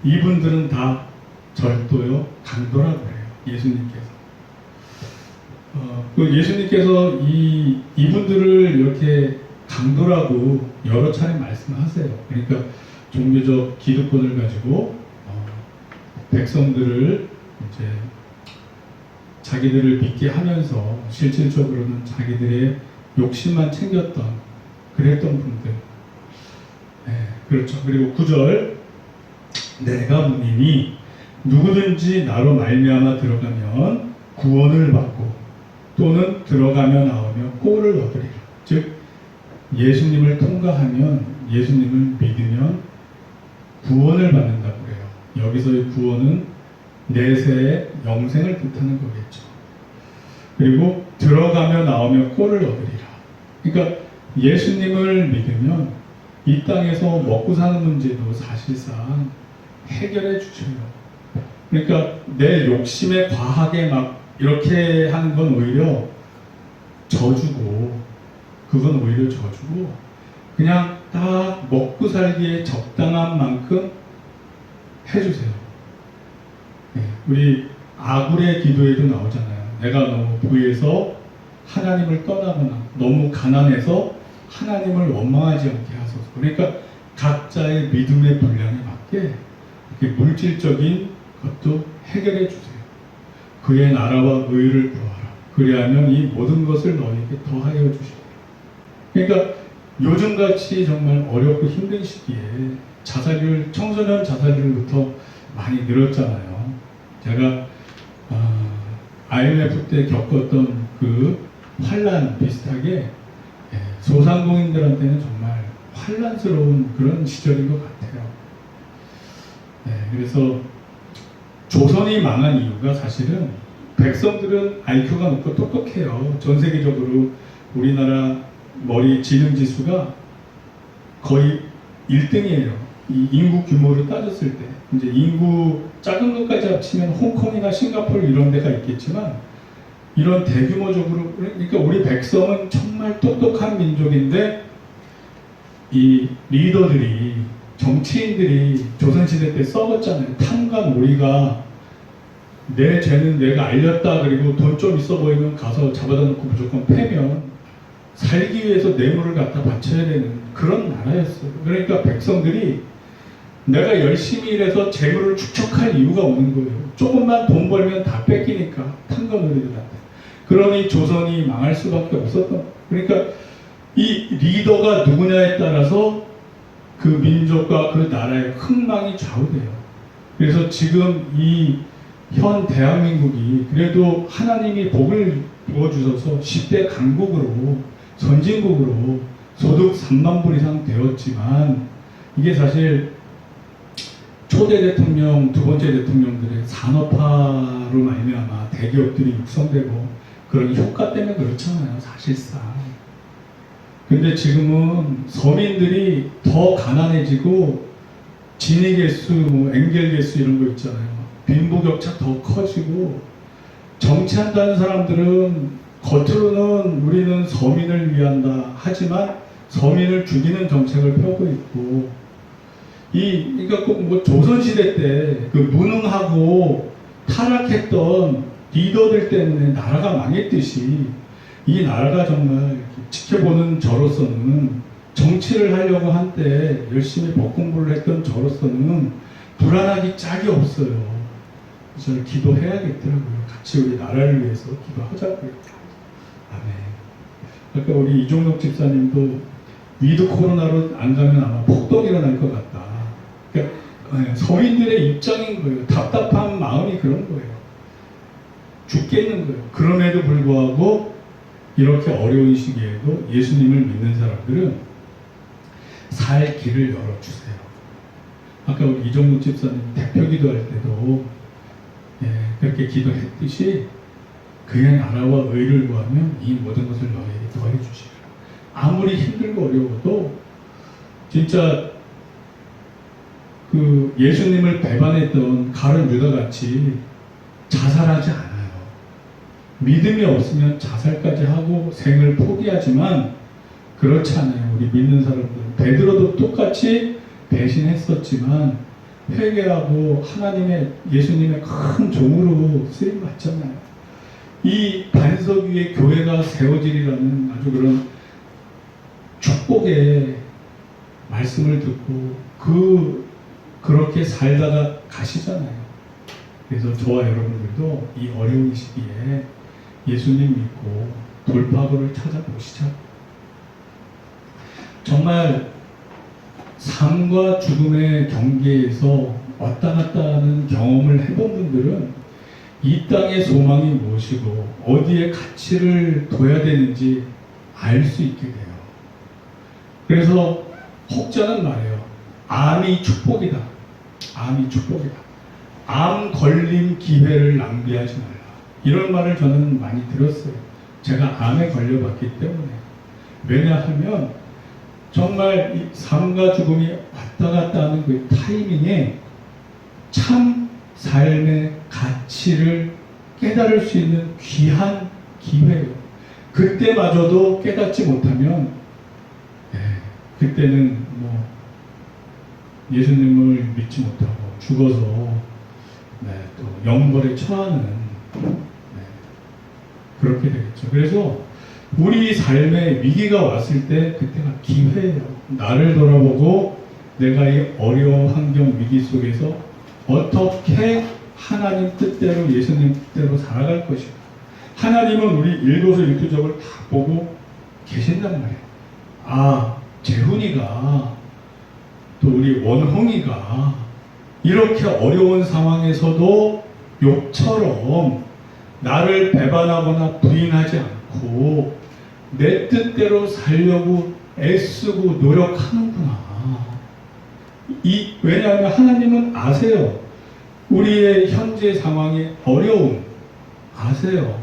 이분들은 다 절도요, 강도라고 해요. 예수님께서. 예수님께서 이분들을 이렇게 강도라고 여러 차례 말씀하세요. 그러니까 종교적 기득권을 가지고 백성들을 이제 자기들을 믿게 하면서 실질적으로는 자기들의 욕심만 챙겼던 그랬던 분들. 네, 그렇죠. 그리고 9절, 내가 문이니 누구든지 나로 말미암아 들어가면 구원을 받고 또는 들어가며 나오며 꼴을 얻으리라. 즉 예수님을 통과하면, 예수님을 믿으면 구원을 받는다고 해요. 여기서의 구원은 내세의 영생을 뜻하는 거겠죠. 그리고 들어가며 나오며 꼴을 얻으리라. 그러니까 예수님을 믿으면 이 땅에서 먹고 사는 문제도 사실상 해결해 주셔요. 그러니까 내 욕심에 과하게 막 이렇게 하는 건 오히려 저주고, 그건 오히려 저주고, 그냥 딱 먹고 살기에 적당한 만큼 해주세요. 네, 우리 아굴의 기도에도 나오잖아요. 내가 너무 부해서 하나님을 떠나거나 너무 가난해서 하나님을 원망하지 않게 하소서. 그러니까 각자의 믿음의 분량에 맞게 이렇게 물질적인 것도 해결해 주세요. 그의 나라와 의를 구하라. 그리하면 이 모든 것을 너희에게 더하여 주시리라. 그러니까 요즘같이 정말 어렵고 힘든 시기에 자살률, 청소년 자살률부터 많이 늘었잖아요. 제가 IMF 때 겪었던 그 환란 비슷하게 소상공인들한테는 정말 환란스러운 그런 시절인 것 같아요. 네, 그래서 조선이 망한 이유가 사실은 백성들은 IQ가 높고 똑똑해요. 전 세계적으로 우리나라 머리 지능 지수가 거의 1등이에요. 이 인구 규모를 따졌을 때. 이제 인구 작은 것까지 합치면 홍콩이나 싱가포르 이런 데가 있겠지만, 이런 대규모적으로, 그러니까 우리 백성은 정말 똑똑한 민족인데, 이 리더들이, 정치인들이 조선시대 때 썩었잖아요. 탐과 놀이가, 내 죄는 내가 알렸다, 그리고 돈 좀 있어 보이면 가서 잡아다 놓고 무조건 패면 살기 위해서 뇌물을 갖다 바쳐야 되는 그런 나라였어요. 그러니까 백성들이 내가 열심히 일해서 재물을 축적할 이유가 없는 거예요. 조금만 돈 벌면 다 뺏기니까, 탐과 놀이들한테. 그러니 조선이 망할 수밖에 없었던 거예요. 그러니까 이 리더가 누구냐에 따라서 그 민족과 그 나라의 흥망이 좌우돼요. 그래서 지금 이 현 대한민국이 그래도 하나님이 복을 부어주셔서 10대 강국으로, 선진국으로 소득 3만 불 이상 되었지만, 이게 사실 초대 대통령, 두 번째 대통령들의 산업화로 말미암아 대기업들이 육성되고 그런 효과 때문에 그렇잖아요, 사실상. 근데 지금은 서민들이 더 가난해지고 진위 개수, 앵겔 개수 이런 거 있잖아요. 빈부격차 더 커지고, 정치한다는 사람들은 겉으로는 우리는 서민을 위한다 하지만 서민을 죽이는 정책을 펴고 있고, 그러니까 꼭 조선시대 때 그 무능하고 타락했던 리더들 때문에 나라가 망했듯이, 이 나라가 정말 지켜보는 저로서는, 정치를 하려고 한때 열심히 법 공부를 했던 저로서는 불안하기 짝이 없어요. 저는 기도해야겠더라고요. 같이 우리 나라를 위해서 기도하자고요. 아멘. 아까 우리 이종록 집사님도 위드 코로나로 안 가면 아마 폭동이 일어날 것 같다. 그러니까 서민들의 입장인 거예요. 답답한 마음이 그런 거예요. 죽겠는 거예요. 그럼에도 불구하고 이렇게 어려운 시기에도 예수님을 믿는 사람들은 살 길을 열어주세요. 아까 우리 이종록 집사님 대표 기도할 때도 그렇게 기도했듯이 그의 나라와 의를 구하면 이 모든 것을 너희에게 더해 주시리라. 아무리 힘들고 어려워도 진짜 그 예수님을 배반했던 가룟 유다 같이 자살하지 않아요. 믿음이 없으면 자살까지 하고 생을 포기하지만 그렇지 않아요. 우리 믿는 사람들, 베드로도 똑같이 배신했었지만 회개하고 하나님의 예수님의 큰 종으로 쓰임 받잖아요. 이 반석 위에 교회가 세워지리라는 아주 그런 축복의 말씀을 듣고 그렇게 살다가 가시잖아요. 그래서 저와 여러분들도 이 어려운 시기에 예수님 믿고 돌파구를 찾아보시죠. 정말 삶과 죽음의 경계에서 왔다 갔다 하는 경험을 해본 분들은 이 땅의 소망이 무엇이고 어디에 가치를 둬야 되는지 알 수 있게 돼요. 그래서 혹자는 말해요. 암이 축복이다. 암이 축복이다. 암 걸림 기회를 낭비하지 말라. 이런 말을 저는 많이 들었어요. 제가 암에 걸려봤기 때문에. 왜냐하면 정말 이 삶과 죽음이 왔다 갔다 하는 그 타이밍에 참 삶의 가치를 깨달을 수 있는 귀한 기회예요. 그때마저도 깨닫지 못하면 그때는 뭐 예수님을 믿지 못하고 죽어서 또 영벌에 처하는 그렇게 되겠죠. 그래서 우리 삶에 위기가 왔을 때 그때가 기회예요. 나를 돌아보고 내가 이 어려운 환경 위기 속에서 어떻게 하나님 뜻대로 예수님 뜻대로 살아갈 것인가. 하나님은 우리 일거수일투족을 다 보고 계신단 말이에요. 아, 재훈이가 또 우리 원홍이가 이렇게 어려운 상황에서도 욕처럼 나를 배반하거나 부인하지 않고 내 뜻대로 살려고 애쓰고 노력하는구나. 왜냐하면 하나님은 아세요. 우리의 현재 상황의 어려움 아세요.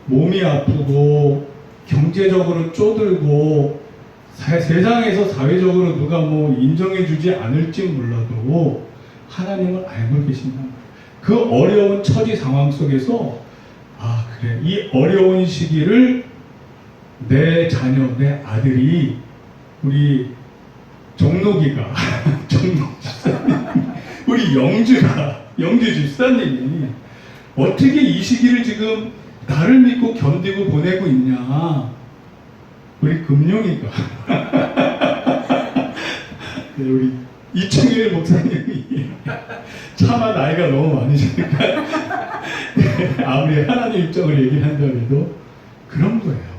몸이 아프고 경제적으로 쪼들고 세상에서 사회적으로 누가 뭐 인정해주지 않을지 몰라도 하나님은 알고 계신다. 그 어려운 처지 상황 속에서 아 그래 이 어려운 시기를 내 자녀 내 아들이 우리 종록이가 종록 집사님 우리 영주 집사님이 어떻게 이 시기를 지금 나를 믿고 견디고 보내고 있냐. 우리 금룡이가 우리 이충일 목사님이 차마 나이가 너무 많으시니까 아무리 하나님 입장을 얘기를 한다 해도 그런 거예요.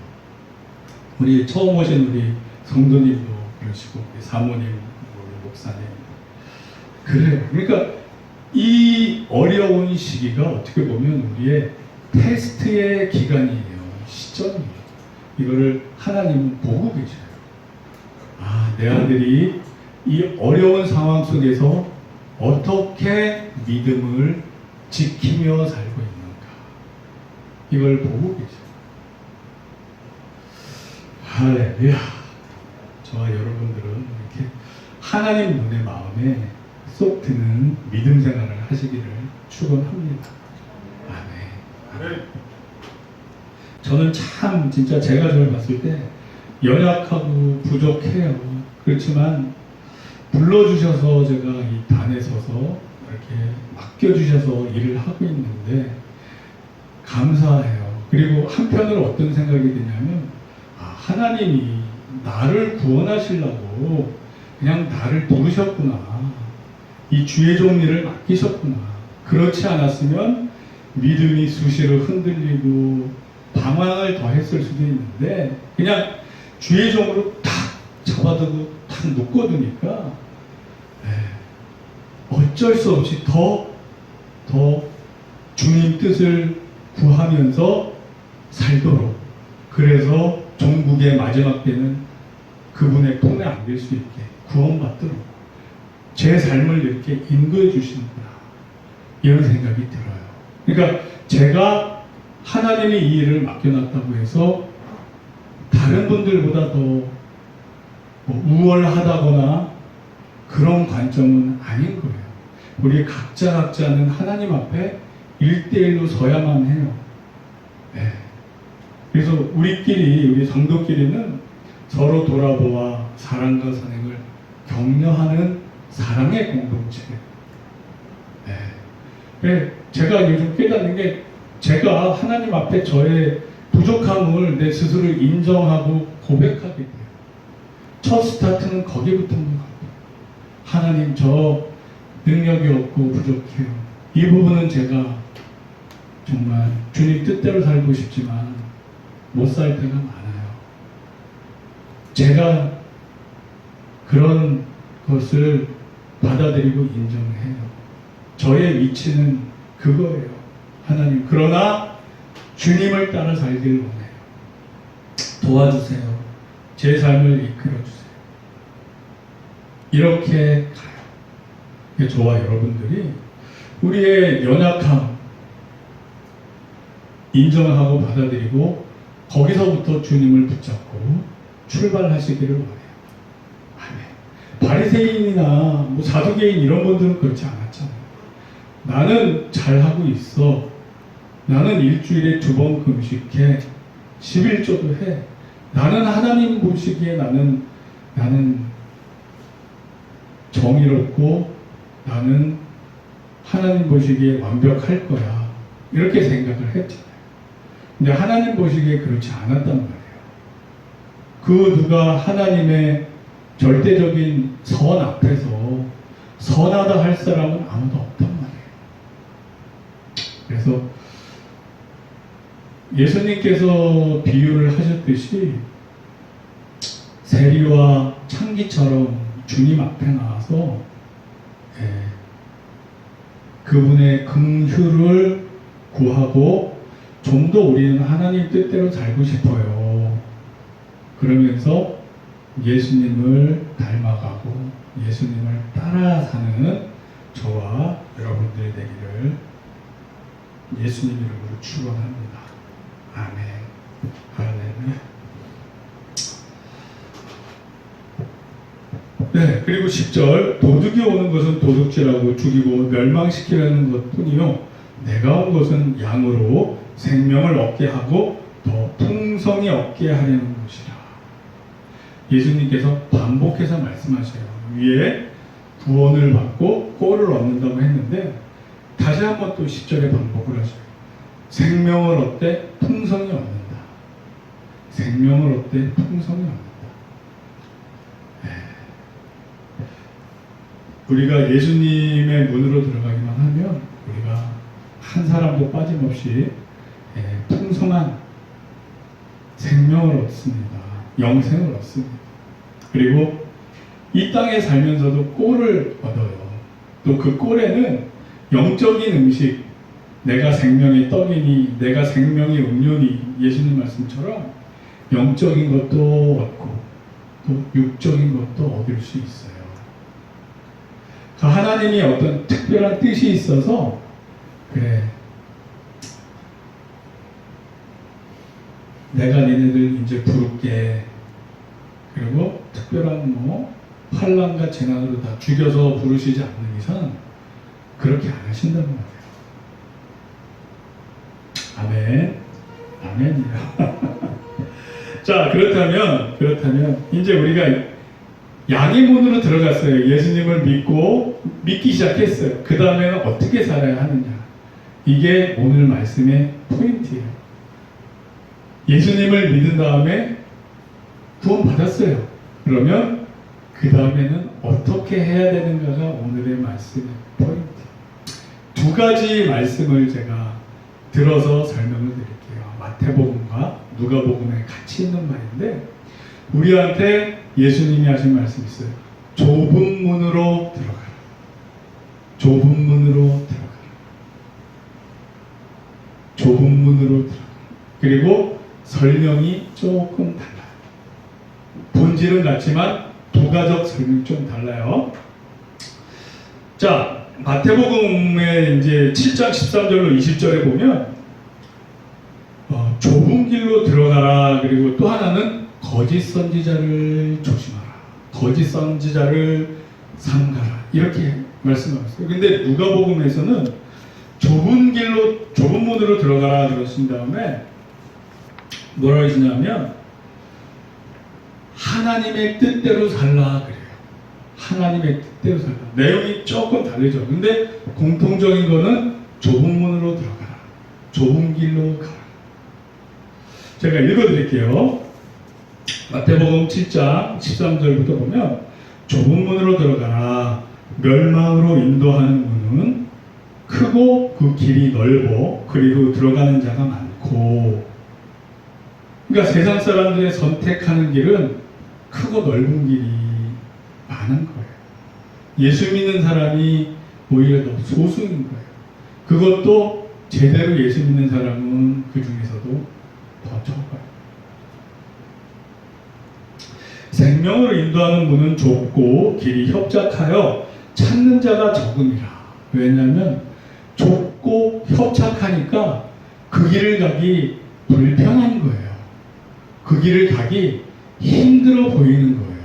우리 처음 오신 우리 성도님도 그러시고 우리 사모님, 우리 목사님 그래요. 그러니까 이 어려운 시기가 어떻게 보면 우리의 테스트의 기간이에요. 시점이에요. 이거를 하나님은 보고 계셔요. 아, 내 아들이 이 어려운 상황 속에서 어떻게 믿음을 지키며 살고 있는가. 이걸 보고 계셔요. 할렐루야. 저와 여러분들은 이렇게 하나님 눈의 마음에 쏙 드는 믿음 생활을 하시기를 축원합니다. 아멘. 저는 참 진짜 제가 저를 봤을 때 연약하고 부족해요. 그렇지만 불러주셔서 제가 이 단에 서서 이렇게 맡겨주셔서 일을 하고 있는데 감사해요. 그리고 한편으로 어떤 생각이 드냐면 하나님이 나를 구원하시려고 그냥 나를 부르셨구나. 이 주의 종일을 맡기셨구나. 그렇지 않았으면 믿음이 수시로 흔들리고 방황을 더 했을 수도 있는데 그냥 주의 종으로 탁 잡아두고 탁 묶어두니까 어쩔 수 없이 더 주님 뜻을 구하면서 살도록 그래서 종국의 마지막 때는 그분의 품에 안길 수 있게 구원받도록 제 삶을 이렇게 인도해 주시는구나 이런 생각이 들어요. 그러니까 제가 하나님이 이 일을 맡겨놨다고 해서 다른 분들보다 더 우월하다거나 그런 관점은 아닌 거예요. 우리 각자는 하나님 앞에 1대1로 서야만 해요. 네. 그래서 우리 성도끼리는 서로 돌아보아 사랑과 선행을 격려하는 사랑의 공동체. 제가 요즘 깨닫는 게 제가 하나님 앞에 저의 부족함을 내 스스로 인정하고 고백하게 돼요. 첫 스타트는 거기부터인 것 같아요. 하나님, 저 능력이 없고 부족해요. 이 부분은 제가 정말 주님 뜻대로 살고 싶지만 못 살 때가 많아요. 제가 그런 것을 받아들이고 인정해요. 저의 위치는 그거예요. 하나님, 그러나 주님을 따라 살기를 원해요. 도와주세요. 제 삶을 이끌어주세요. 이렇게 가요. 저와 여러분들이 우리의 연약함 인정하고 받아들이고 거기서부터 주님을 붙잡고 출발하시기를 원해요. 아멘. 바리새인이나 뭐 사두개인 이런 분들은 그렇지 않았잖아요. 나는 잘하고 있어. 나는 일주일에 2번 금식해. 11조도 해. 나는 하나님 보시기에 나는 정의롭고 나는 하나님 보시기에 완벽할 거야. 이렇게 생각을 했잖아요. 근데 하나님 보시기에 그렇지 않았단 말이에요. 그 누가 하나님의 절대적인 선 앞에서 선하다 할 사람은 아무도 없단 말이에요. 그래서 예수님께서 비유를 하셨듯이 세리와 창기처럼 주님 앞에 나와서 그분의 긍휼을 구하고 좀 더 우리는 하나님 뜻대로 살고 싶어요. 그러면서 예수님을 닮아가고 예수님을 따라 사는 저와 여러분들이 되기를 예수님 이름으로 축원합니다. 아멘. 할렐루야. 네, 그리고 10절 도둑이 오는 것은 도둑질하고 죽이고 멸망시키려는 것뿐이요 내가 온 것은 양으로 생명을 얻게 하고 더 풍성히 얻게 하려는 것이라. 예수님께서 반복해서 말씀하셔요. 위에 구원을 받고 꼴을 얻는다고 했는데 다시 한번 또 10절에 반복을 하셔요. 생명을 얻되 풍성히 얻는다. 생명을 얻되 풍성히 얻는다. 우리가 예수님의 문으로 들어가기만 하면 우리가 한 사람도 빠짐없이 풍성한 생명을 얻습니다. 영생을 얻습니다. 그리고 이 땅에 살면서도 꼴을 얻어요. 또 그 꼴에는 영적인 음식, 내가 생명의 떡이니 내가 생명의 음료니 예수님 말씀처럼 영적인 것도 얻고 또 육적인 것도 얻을 수 있어요. 그 하나님이 어떤 특별한 뜻이 있어서 그래 내가 니네들 이제 부를게. 그리고 특별한 환난과 재난으로 다 죽여서 부르시지 않는 이상 그렇게 안 하신다는 거예요. 아멘. 아멘이요. 자, 그렇다면 이제 우리가 양의 문으로 들어갔어요. 예수님을 믿기 시작했어요. 그 다음에는 어떻게 살아야 하느냐. 이게 오늘 말씀의 포인트예요. 예수님을 믿은 다음에 구원 받았어요. 그러면 그 다음에는 어떻게 해야 되는가가 오늘의 말씀의 포인트. 2가지 말씀을 제가 들어서 설명을 드릴게요. 마태복음과 누가복음에 같이 있는 말인데 우리한테 예수님이 하신 말씀이 있어요. 좁은 문으로 들어가라. 좁은 문으로 들어가라. 좁은 문으로 들어가라. 그리고 설명이 조금 달라요. 본질은 같지만 부가적 설명이 좀 달라요. 자, 마태복음의 이제 7장 13절로 20절에 보면 좁은 길로 들어가라. 그리고 또 하나는 거짓 선지자를 조심하라. 거짓 선지자를 삼가라. 이렇게 말씀하고 있어요. 근데 누가복음에서는 좁은 문으로 들어가라 그러신 다음에 뭐라고 하시냐면 하나님의 뜻대로 살라 그래요. 하나님의 뜻대로 살라. 내용이 조금 다르죠. 근데 공통적인 거는 좁은 문으로 들어가라. 좁은 길로 가라. 제가 읽어드릴게요. 마태복음 7장 13절부터 보면 좁은 문으로 들어가라. 멸망으로 인도하는 문은 크고 그 길이 넓어 그리로 들어가는 자가 많고. 그러니까 세상 사람들의 선택하는 길은 크고 넓은 길이 많은 거예요. 예수 믿는 사람이 오히려 더 소수인 거예요. 그것도 제대로 예수 믿는 사람은 그 중에서도 더 적어요. 생명으로 인도하는 문은 좁고 길이 협착하여 찾는 자가 적음이라. 왜냐하면 좁고 협착하니까 그 길을 가기 불편한 거예요. 그 길을 가기 힘들어 보이는 거예요.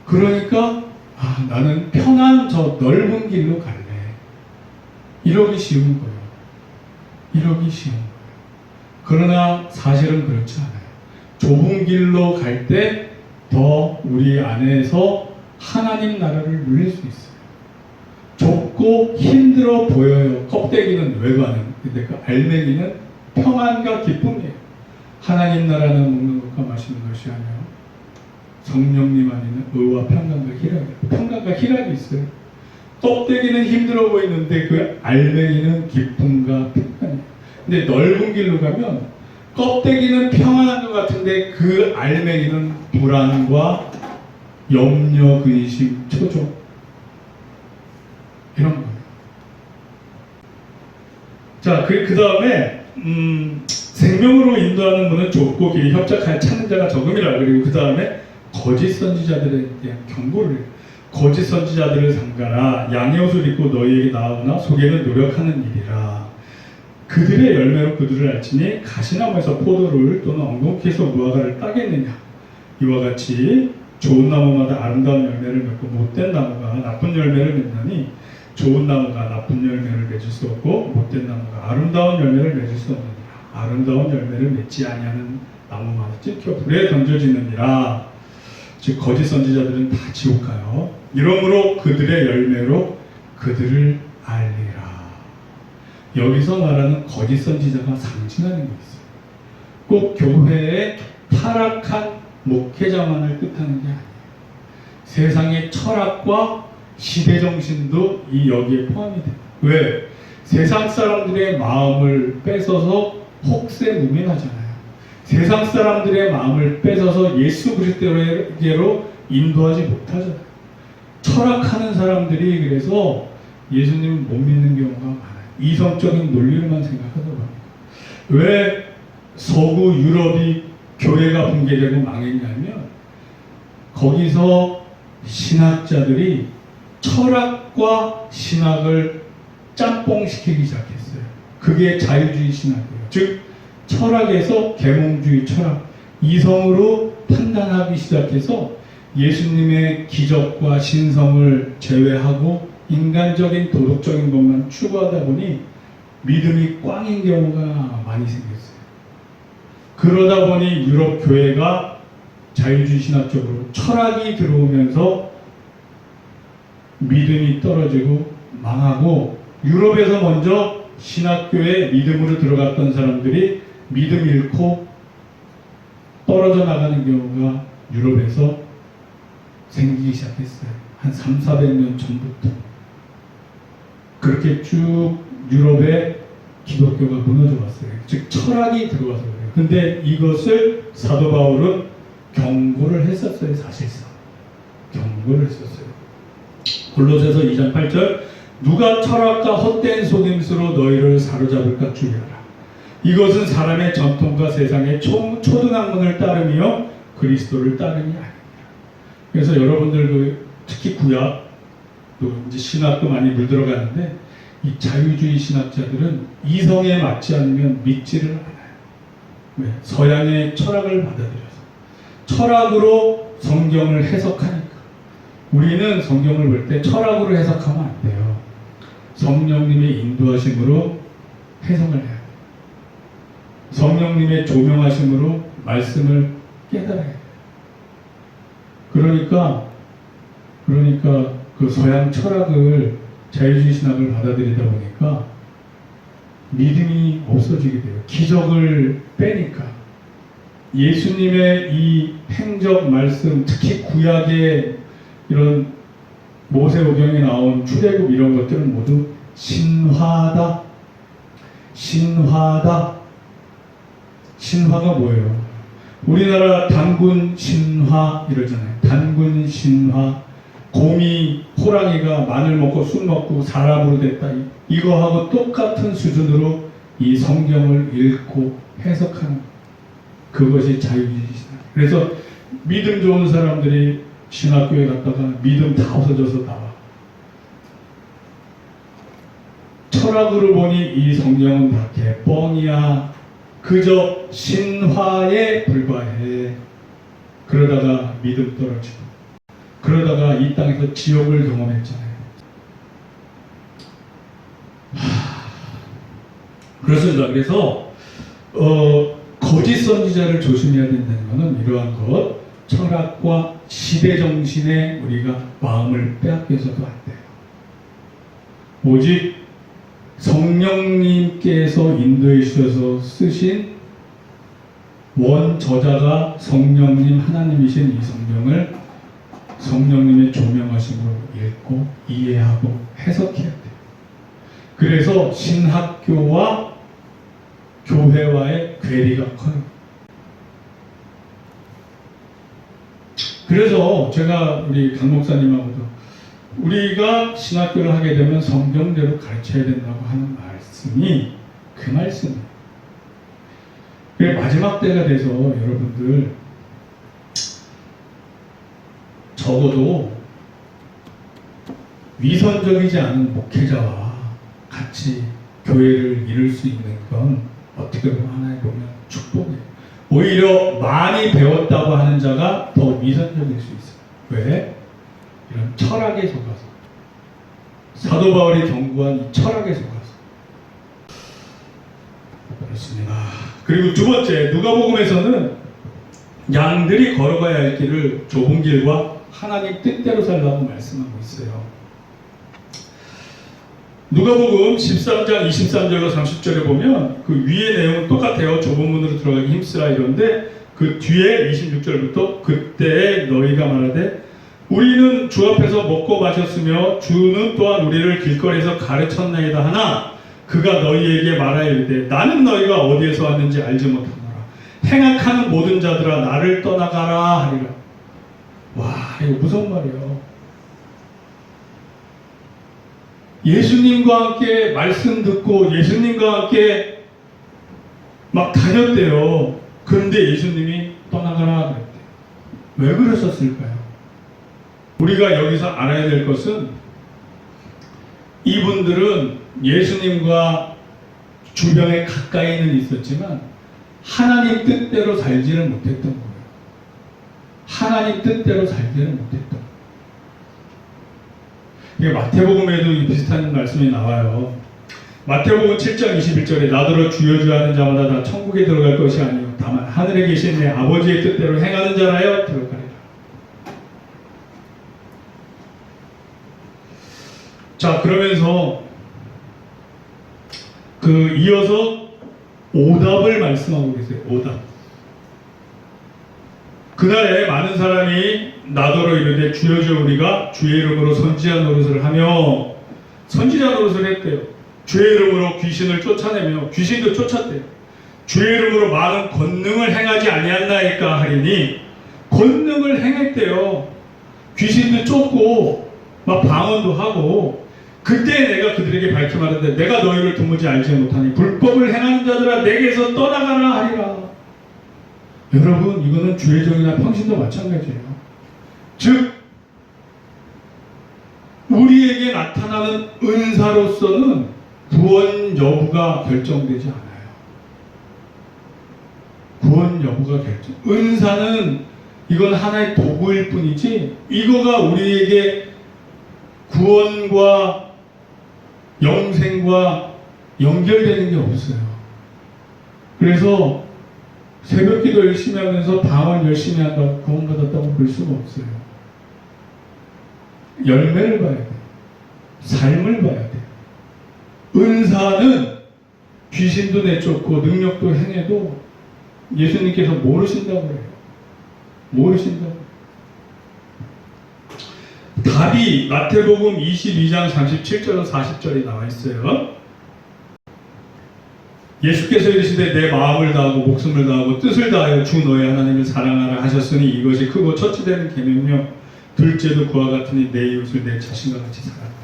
그러니까 나는 편한 저 넓은 길로 갈래. 이러기 쉬운 거예요. 이러기 쉬운 거예요. 그러나 사실은 그렇지 않아요. 좁은 길로 갈 때 더 우리 안에서 하나님 나라를 누릴 수 있어요. 좁고 힘들어 보여요. 껍데기는 외관은. 근데 그 알맹이는 평안과 기쁨이에요. 하나님 나라는 먹는 것과 마시는 것이 아니라 성령님 안에는 의와 평강과 희락이. 평강과 희락이 있어요. 껍데기는 힘들어 보이는데 그 알맹이는 기쁨과 평안이에요. 근데 넓은 길로 가면 껍데기는 평안한 것 같은데 그 알맹이는 불안과 염려, 근심, 초조 이런 거예요. 자, 그 다음에 생명으로 인도하는 문은 좁고 길이 협착하여 찾는 자가 적음이라. 그리고 그 다음에 거짓 선지자들에 대한 경고를 해요. 거짓 선지자들을 삼가라. 양의 옷을 입고 너희에게 나오나 속에는 노력하는 일이라. 그들의 열매로 그들을 알지니 가시나무에서 포도를 또는 엉겅퀴에서 무화과를 따겠느냐. 이와 같이 좋은 나무마다 아름다운 열매를 맺고 못된 나무가 나쁜 열매를 맺나니 좋은 나무가 나쁜 열매를 맺을 수 없고 못된 나무가 아름다운 열매를 맺을 수 없느니라. 아름다운 열매를 맺지 아니하는 나무마다 찢겨 불에 던져지느니라. 즉 거짓 선지자들은 다 지옥 가요. 이러므로 그들의 열매로 그들을 알리라. 여기서 말하는 거짓 선지자가 상징하는 게 있어요. 꼭 교회의 타락한 목회자만을 뜻하는 게 아니에요. 세상의 철학과 시대 정신도 여기에 포함이 돼요. 왜? 세상 사람들의 마음을 뺏어서 혹세무민하잖아요. 세상 사람들의 마음을 뺏어서 예수 그리스도에게로 인도하지 못하잖아요. 철학하는 사람들이 그래서 예수님을 못 믿는 경우가 많아요. 이성적인 논리로만 생각하다 보니까. 왜 서구 유럽이 교회가 붕괴되고 망했냐면 거기서 신학자들이 철학과 신학을 짬뽕시키기 시작했어요. 그게 자유주의 신학이에요. 즉 철학에서 계몽주의 철학, 이성으로 판단하기 시작해서 예수님의 기적과 신성을 제외하고 인간적인 도덕적인 것만 추구하다 보니 믿음이 꽝인 경우가 많이 생겼어요. 그러다 보니 유럽 교회가 자유주의 신학적으로 철학이 들어오면서 믿음이 떨어지고 망하고, 유럽에서 먼저 신학교에 믿음으로 들어갔던 사람들이 믿음 잃고 떨어져 나가는 경우가 유럽에서 생기기 시작했어요. 한 300~400년 전부터. 그렇게 쭉 유럽에 기독교가 무너져 왔어요. 즉 철학이 들어와서 그래요. 근데 이것을 사도 바울은 경고를 했었어요. 사실상 경고를 했었어요. 골로새서 2장 8절, 누가 철학과 헛된 속임수로 너희를 사로잡을까 주의하라. 이것은 사람의 전통과 세상의 초등학문을 따르며 그리스도를 따름이 아닙니다. 그래서 여러분들도 특히 구약 또 이제 신학도 많이 물들어가는데, 이 자유주의 신학자들은 이성에 맞지 않으면 믿지를 않아요. 왜? 서양의 철학을 받아들여서 철학으로 성경을 해석하니까. 우리는 성경을 볼 때 철학으로 해석하면 안 돼요. 성령님의 인도하심으로 해석을 해야 돼요. 성령님의 조명하심으로 말씀을 깨달아야 돼요. 그러니까 그 서양 철학을 자유주의 신학을 받아들이다 보니까 믿음이 없어지게 돼요. 기적을 빼니까. 예수님의 이 행적 말씀, 특히 구약의 이런 모세오경에 나온 출애굽 이런 것들은 모두 신화다. 신화다. 신화가 뭐예요? 우리나라 단군 신화 이러잖아요. 단군 신화. 곰이, 호랑이가 마늘 먹고 술 먹고 사람으로 됐다. 이거하고 똑같은 수준으로 이 성경을 읽고 해석하는 그것이 자유주의 신학. 그래서 믿음 좋은 사람들이 신학교에 갔다가 믿음 다 없어져서 나와. 철학으로 보니 이 성경은 다 개뻥이야. 그저 신화에 불과해. 그러다가 믿음 떨어지고 그러다가 이 땅에서 지옥을 경험했잖아요. 그렇습니다. 그래서 거짓 선지자를 조심해야 된다는 것은 이러한 것, 철학과 시대 정신에 우리가 마음을 빼앗겨서도 안 돼요. 오직 성령님께서 인도해 주셔서 쓰신 원 저자가 성령님 하나님이신 이 성경을 성령님의 조명하심으로 읽고 이해하고 해석해야 돼요. 그래서 신학교와 교회와의 괴리가 커요. 그래서 제가 우리 강 목사님하고도 우리가 신학교를 하게 되면 성경대로 가르쳐야 된다고 하는 말씀이 그 말씀이에요. 마지막 때가 돼서 여러분들 적어도 위선적이지 않은 목회자와 같이 교회를 이룰 수 있는 건 어떻게 보면 하나의 보면 축복이에요. 오히려 많이 배웠다고 하는 자가 더 위선적일 수 있어요. 왜? 이런 철학에 속아서. 사도 바울이 경고한 이 철학에 속아서. 그렇습니다. 그리고 두 번째, 누가복음에서는 양들이 걸어가야 할 길을 좁은 길과 하나님 뜻대로 살라고 말씀하고 있어요. 누가복음 13장 23절로 30절에 보면 그 위의 내용은 똑같아요. 좁은 문으로 들어가기 힘쓰라 이런데 그 뒤에 26절부터 그때 너희가 말하되 우리는 주 앞에서 먹고 마셨으며 주는 또한 우리를 길거리에서 가르쳤나이다 하나 그가 너희에게 말하여 이르되 나는 너희가 어디에서 왔는지 알지 못하노라. 행악하는 모든 자들아 나를 떠나가라 하리라. 와, 이거 무서운 말이에요. 예수님과 함께 말씀 듣고 예수님과 함께 막 다녔대요. 그런데 예수님이 떠나가라 그랬대요. 왜 그러셨을까요? 우리가 여기서 알아야 될 것은 이분들은 예수님과 주변에 가까이는 있었지만 하나님 뜻대로 살지는 못했던 거예요. 하나님 뜻대로 살지는 못했던 거예요. 마태복음에도 비슷한 말씀이 나와요. 마태복음 7장 21절에 나더러 주여 주여 하는 자마다 다 천국에 들어갈 것이 아니요 다만 하늘에 계신 내 아버지의 뜻대로 행하는 자라여 들어가리라. 자, 그러면서 이어서 오답을 말씀하고 계세요. 오답. 그날에 많은 사람이 나더러 이르되 주여 주여 우리가 주의 이름으로 선지자 노릇을 하며 선지자 노릇을 했대요. 주의 이름으로 귀신을 쫓아내며 귀신도 쫓았대요. 주의 이름으로 많은 권능을 행하지 아니하나이까 하리니 권능을 행했대요. 귀신도 쫓고 막 방언도 하고 그때 내가 그들에게 밝히 말하되 내가 너희를 도무지 알지 못하니 불법을 행하는 자들아 내게서 떠나가라 하리라. 여러분 이거는 주의종이나 평신도 마찬가지예요. 즉 우리에게 나타나는 은사로서는 구원 여부가 결정되지 않아요. 구원 여부가 결정. 은사는 이건 하나의 도구일 뿐이지 이거가 우리에게 구원과 영생과 연결되는 게 없어요. 그래서 새벽기도 열심히 하면서 방언 열심히 한다고 구원받았다고 볼 수가 없어요. 열매를 봐야 돼요. 삶을 봐야 돼요. 은사는 귀신도 내쫓고 능력도 행해도 예수님께서 모르신다고 그래요. 모르신다고. 답이 마태복음 22장 37절로 40절에 나와 있어요. 예수께서 이르시되 내 마음을 다하고 목숨을 다하고 뜻을 다하여 주 너의 하나님을 사랑하라 하셨으니 이것이 크고 첫째 되는 계명이요 둘째도 그와 같으니 내 이웃을 내 자신과 같이 사랑하라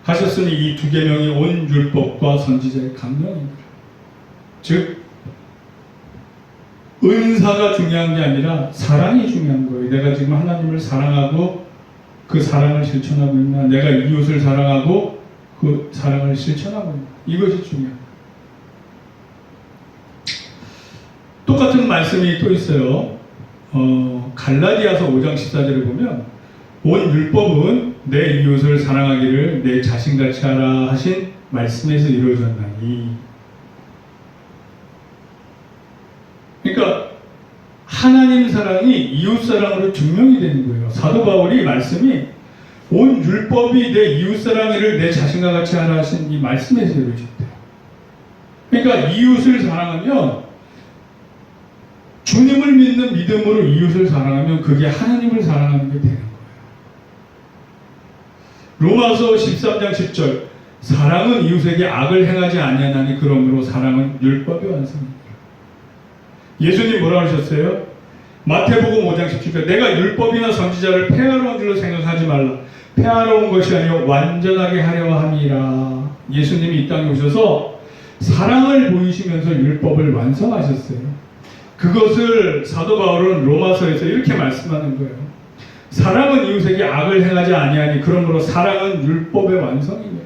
하셨으니 이 두 계명이 온 율법과 선지자의 강령입니다. 즉 은사가 중요한 게 아니라 사랑이 중요한 거예요. 내가 지금 하나님을 사랑하고 그 사랑을 실천하고 있나, 내가 이웃을 사랑하고 그 사랑을 실천하고 있나, 이것이 중요합니다. 똑같은 말씀이 또 있어요. 갈라디아서 5장 14절을 보면 온 율법은 내 이웃을 사랑하기를 내 자신같이 하라 하신 말씀에서 이루어졌나니. 그러니까 하나님 사랑이 이웃 사랑으로 증명이 되는 거예요. 사도 바울이 말씀이 온 율법이 내 이웃 사랑을 내 자신과 같이 하라 하신 이 말씀에서 이루어졌대요. 그러니까 이웃을 사랑하면, 주님을 믿는 믿음으로 이웃을 사랑하면 그게 하나님을 사랑하는 게 되는 거예요. 로마서 13장 10절 사랑은 이웃에게 악을 행하지 아니하나니 그러므로 사랑은 율법의 완성입니다. 예수님 뭐라 하셨어요? 마태복음 5장 17절 내가 율법이나 선지자를 폐하러운 줄로 생각하지 말라. 폐하러운 것이 아니요 완전하게 하려 함이라. 예수님이 이 땅에 오셔서 사랑을 보이시면서 율법을 완성하셨어요. 그것을 사도 바울은 로마서에서 이렇게 말씀하는 거예요. 사랑은 이웃에게 악을 행하지 아니하니 그러므로 사랑은 율법의 완성이며.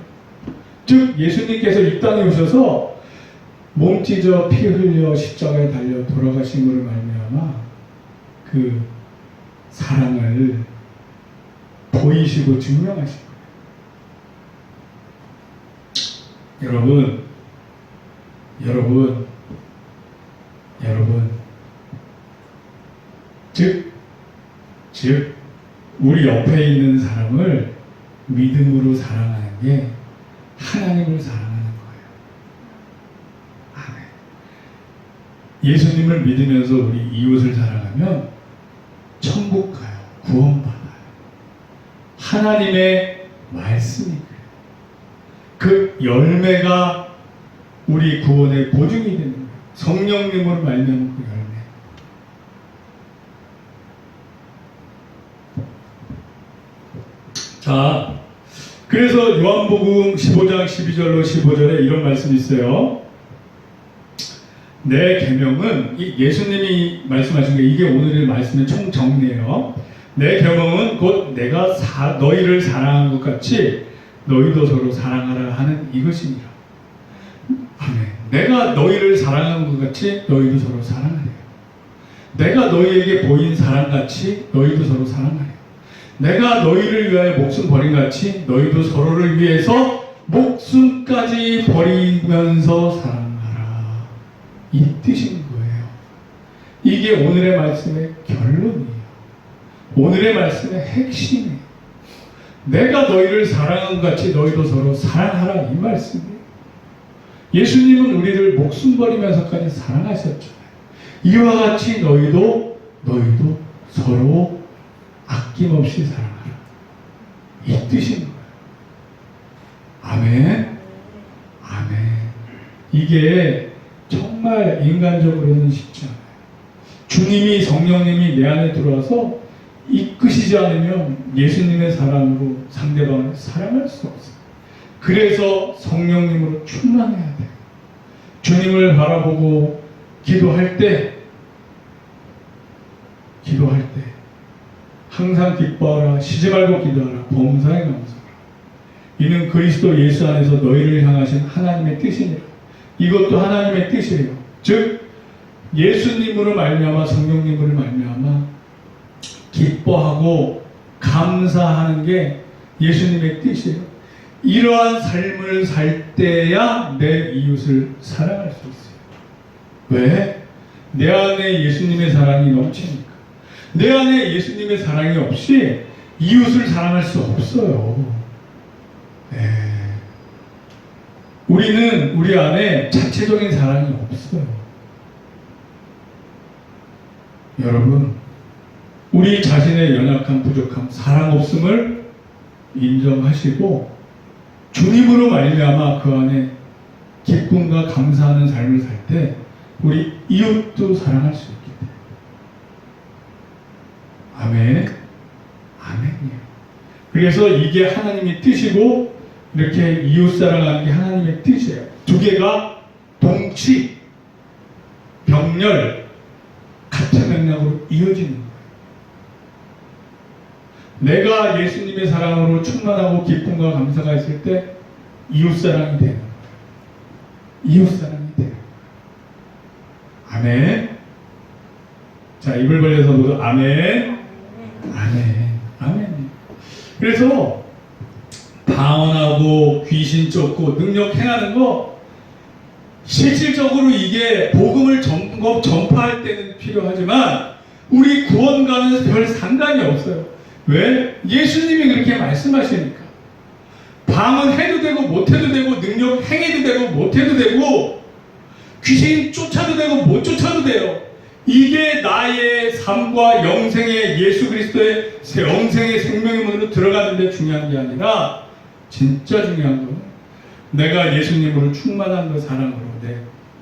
즉 예수님께서 이 땅에 오셔서 몸 찢어 피 흘려 십자가에 달려 돌아가심으로 말미암아 그 사랑을 보이시고 증명하신 거예요. 여러분 즉 우리 옆에 있는 사람을 믿음으로 사랑하는 게 하나님을 사랑하는 거예요. 아멘. 예수님을 믿으면서 우리 이웃을 사랑하면 천국 가요. 구원받아요. 하나님의 말씀이 그 열매가 우리 구원의 보증이 되는 거예요. 성령님으로 말미암은 그 열매. 자, 그래서 요한복음 15장 12절로 15절에 이런 말씀이 있어요. 내 계명은, 예수님이 말씀하신 게 이게 오늘의 말씀의 총정리예요. 내 계명은 곧 내가 너희를 사랑한 것 같이 너희도 서로 사랑하라 하는 이것이니라. 아멘. 내가 너희를 사랑한 것 같이 너희도 서로 사랑하래요. 내가 너희에게 보인 사랑같이 너희도 서로 사랑하래요. 내가 너희를 위하여 목숨 버린 같이 너희도 서로를 위해서 목숨까지 버리면서 사랑하라. 이 뜻인 거예요. 이게 오늘의 말씀의 결론이에요. 오늘의 말씀의 핵심이에요. 내가 너희를 사랑한 것 같이 너희도 서로 사랑하라 이 말씀이에요. 예수님은 우리를 목숨 버리면서까지 사랑하셨잖아요. 이와 같이 너희도 서로 아낌없이 사랑하라. 이 뜻인 거예요. 아멘. 아멘. 이게 정말 인간적으로는 쉽지 않아요. 주님이, 성령님이 내 안에 들어와서 이끄시지 않으면 예수님의 사랑으로 상대방을 사랑할 수 없어요. 그래서 성령님으로 충만해야 돼요. 주님을 바라보고 기도할 때 항상 기뻐하라. 쉬지 말고 기도하라. 범사에 감사하라. 이는 그리스도 예수 안에서 너희를 향하신 하나님의 뜻이니라. 이것도 하나님의 뜻이에요. 즉 예수님으로 말미암아 성령님으로 말미암아 기뻐하고 감사하는 게 예수님의 뜻이에요. 이러한 삶을 살 때야 내 이웃을 사랑할 수 있어요. 왜? 내 안에 예수님의 사랑이 넘치니까. 내 안에 예수님의 사랑이 없이 이웃을 사랑할 수 없어요. 우리는 우리 안에 자체적인 사랑이 없어요. 여러분, 우리 자신의 연약함, 부족함, 사랑 없음을 인정하시고 주님으로 말미암아 그 안에 기쁨과 감사하는 삶을 살 때 우리 이웃도 사랑할 수 있게 돼요. 아멘. 아멘이에요. 그래서 이게 하나님의 뜻이고 이렇게 이웃 사랑하는 게 하나님의 뜻이에요. 두 개가 동치, 병렬, 같은 맥락으로 이어지는 거예요. 내가 예수님의 사랑으로 충만하고 기쁨과 감사가 있을 때 이웃 사랑이 되는 거예요. 이웃 사랑이 되는 거예요. 아멘. 자, 입을 벌려서 모두 아멘. 아멘. 아멘. 그래서 방언하고 귀신 쫓고 능력 행하는 거 실질적으로 이게 복음을 전파할 때는 필요하지만 우리 구원과는 별 상관이 없어요. 왜? 예수님이 그렇게 말씀하시니까. 방언해도 되고 못해도 되고 능력 행해도 되고 못해도 되고 귀신 쫓아도 되고 못 쫓아도 돼요. 이게 나의 삶과 영생의 예수 그리스도의 영생의 생명의 문으로 들어가는 데 중요한 게 아니라 진짜 중요한 건 내가 예수님으로 충만한 그 사랑으로 내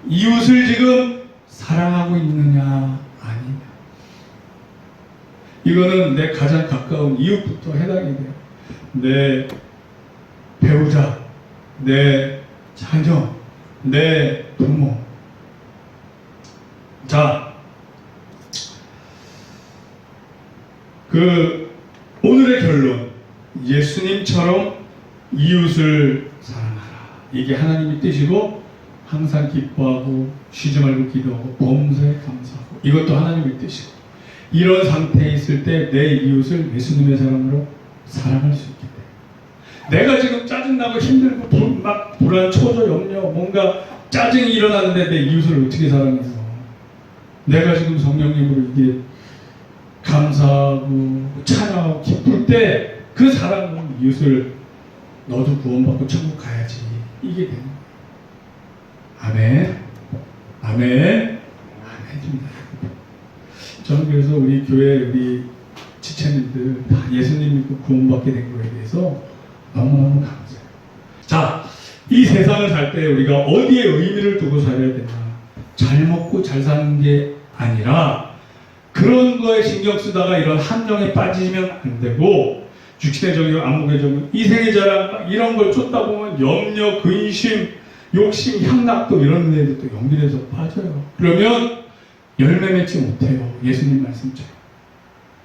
이웃을 지금 사랑하고 있느냐 아니냐. 이거는 내 가장 가까운 이웃부터 해당이 돼요. 내 배우자, 내 자녀, 내 부모. 자, 오늘의 결론, 예수님처럼 이웃을 사랑하라. 이게 하나님의 뜻이고 항상 기뻐하고 쉬지 말고 기도하고 범사에 감사하고 이것도 하나님의 뜻이고 이런 상태에 있을 때 내 이웃을 예수님의 사랑으로 사랑할 수 있기 때문에 내가 지금 짜증나고 힘들고 막 불안, 초조, 염려 뭔가 짜증이 일어나는데 내 이웃을 어떻게 사랑해서 내가 지금 성령님으로 이게 감사하고 찬양하고 기쁠 때 그 사랑으로 이웃을 너도 구원받고 천국 가야지 이게 되는 거예요. 아멘. 아멘. 아멘입니다. 저는 그래서 우리 교회 우리 지체님들 다 예수님 믿고 구원받게 된 거에 대해서 너무너무 감사해요. 자, 이 세상을 살 때 우리가 어디에 의미를 두고 살아야 되나? 잘 먹고 잘 사는 게 아니라 그런 거에 신경 쓰다가 이런 함정에 빠지면 안 되고 육신의 정욕, 안목의 정욕, 이생의 자랑 이런 걸 쫓다 보면 염려, 근심, 욕심, 향락도 이런 데도 또 연결해서 빠져요. 그러면 열매 맺지 못해요. 예수님 말씀처럼.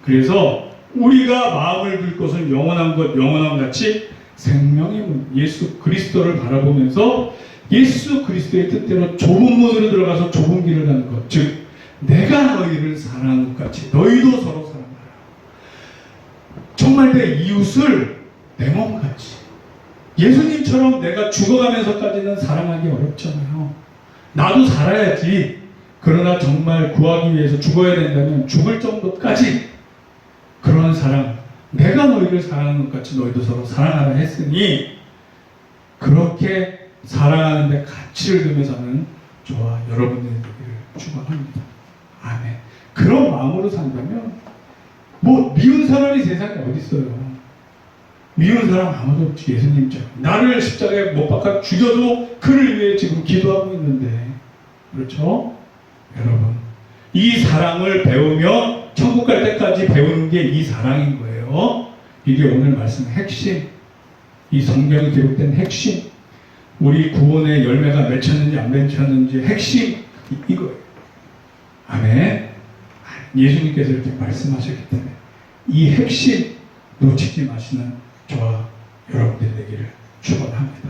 그래서 우리가 마음을 둘 것은 영원한 것, 영원한 같이 생명의 문, 예수 그리스도를 바라보면서 예수 그리스도의 뜻대로 좁은 문으로 들어가서 좁은 길을 가는 것. 즉 내가 너희를 사랑하는 것 같이 너희도 서로 사랑하라. 정말 내 이웃을 내 몸같이 예수님처럼 내가 죽어가면서까지는 사랑하기 어렵잖아요. 나도 살아야지. 그러나 정말 구하기 위해서 죽어야 된다면 죽을 정도까지 그런 사랑, 내가 너희를 사랑하는 것 같이 너희도 서로 사랑하라 했으니 그렇게 사랑하는 데 가치를 두며 사는 저와 여러분들의 되기를 축원합니다. 아멘. 그런 마음으로 산다면 뭐 미운 사람이 세상에 어디 있어요. 미운 사람 아무도 없지. 예수님처럼 나를 십자가에 못 박아 죽여도 그를 위해 지금 기도하고 있는데 그렇죠? 여러분 이 사랑을 배우며 천국 갈 때까지 배우는 게 이 사랑인 거예요. 이게 오늘 말씀 핵심, 이 성경에 기록된 핵심, 우리 구원의 열매가 맺혔는지 안 맺혔는지 핵심 이거예요. 아멘. 예수님께서 이렇게 말씀하셨기 때문에 이 핵심 놓치지 마시는 저와 여러분들 되기를 축원합니다.